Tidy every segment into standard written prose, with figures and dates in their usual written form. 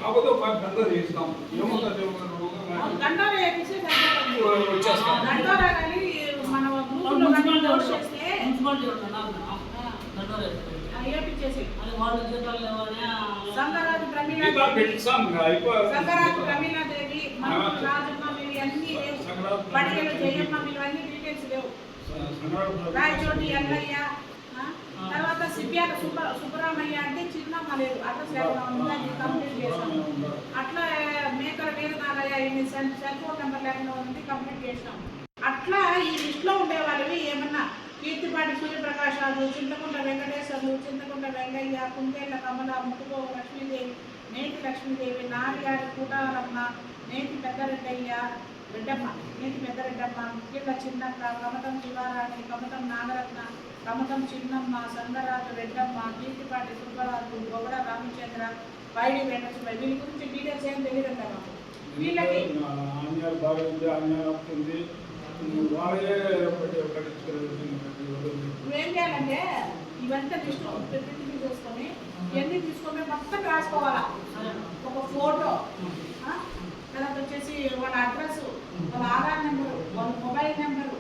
కాకపోతే ఒక గంట చేస్తాం ఏముంటుంది వచ్చేస్తాం సంగరాజు ప్రమీలాదేవి రాజమ్మ అన్ని పడిగల జయమ్మ ఇవన్నీ డీటెయిల్స్ లేవు. రాయచోటి ఎల్లయ్య తర్వాత సిపిఆర్ సుబ్బరామయ్య అంటే చిన్నమ్మ లేదు అడ్రస్ కంప్లీట్ చేసాము. అట్లా మేకల వీరనాలయ్య ఇన్ని సెల్ ఫోన్ నెంబర్ లేకుండా ఉంది కంప్లీట్ చేసాము. అట్లా ఈ లిస్ట్లో ఉండే వాళ్ళవి ఏమన్నా కీర్తిపాటి సూర్యప్రకాశాలు, చింతకుంట వెంకటేశ్వర్లు, చింతకుంట వెంకయ్య, కుందేళ్ల కమల, ముట్టుకో లక్ష్మీదేవి, నేతి లక్ష్మీదేవి, నారిగారి కూటారమ్మ, నేతి పెద్దరెడ్డయ్య రెడ్డమ్మ, నేతి పెద్దరెడ్డమ్మ, ముఖ్యంగా చిన్నక్క, కమతం శివారాణి, కమతం నాగరత్న, కమతం చిన్నమ్మ, సంగరాజు రెడ్డమ్మ, కీర్తిపాటి సుబ్బరాజు, గొగడ రామచంద్ర, వైడి వెంకటేశ్వర వీళ్ళ గురించి డీటెయిల్స్ ఏం తెలియదు కదా వీళ్ళకి. నువ్వేం చేయాలంటే ఇవంతా ప్రింట్ చేసుకొని ఇవన్నీ తీసుకొని మొత్తం రాసుకోవాలా. ఒక ఫోటో, తర్వాత వచ్చేసి వాళ్ళ అడ్రస్, వాళ్ళ ఆధార్ నెంబరు, వాళ్ళ మొబైల్ నెంబరు,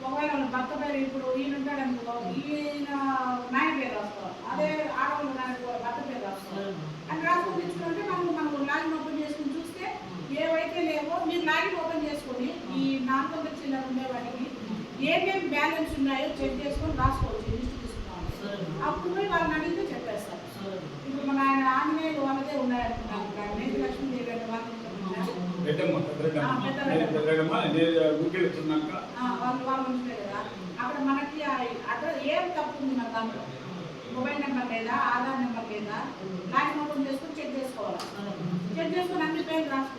ఒకవేళ వాళ్ళ భర్త పేరు ఇప్పుడు ఈయన ఉంటాడు అనుకో ఈయన నాయన పేరు రాసుకోవాలి, అదే ఆడవాళ్ళు నాయన భర్త పేరు రాసుకోవాలి అని రాసుకొని తెచ్చుకుంటే మనకు లాగిన్ ఓపెన్ చేసుకుని చూస్తే ఏవైతే లేవో మీరు లాగిన్ ఓపెన్ చేసుకొని ఈ 400 చిల్లర ఉండే వాటికి ఏమేమి బ్యాలెన్స్ ఉన్నాయో చెక్ చేసుకొని రాసుకోవచ్చు. లిస్ట్ తీసుకున్నాను అప్పుడు పోయి వాళ్ళని అడిగితే చెప్పేస్తారు. ఇప్పుడు మన ఆయన ఆంజనేయులు వాళ్ళదే ఉన్నాయనుకుంటాను, నేతి లక్ష్మీదేవి అంటే వాళ్ళు ఉంటే కదా అక్కడ మనకి అడ్రస్ ఏం తప్పు ఉంది మన దాంట్లో. మొబైల్ నెంబర్ లేదా, ఆధార్ నెంబర్ లేదా, లాగిన్ ఓపెన్ చేసుకొని చెక్ చేసుకోవాలి. చెక్ చేసుకొని అన్ని పేర్లు రాసుకోవాలి.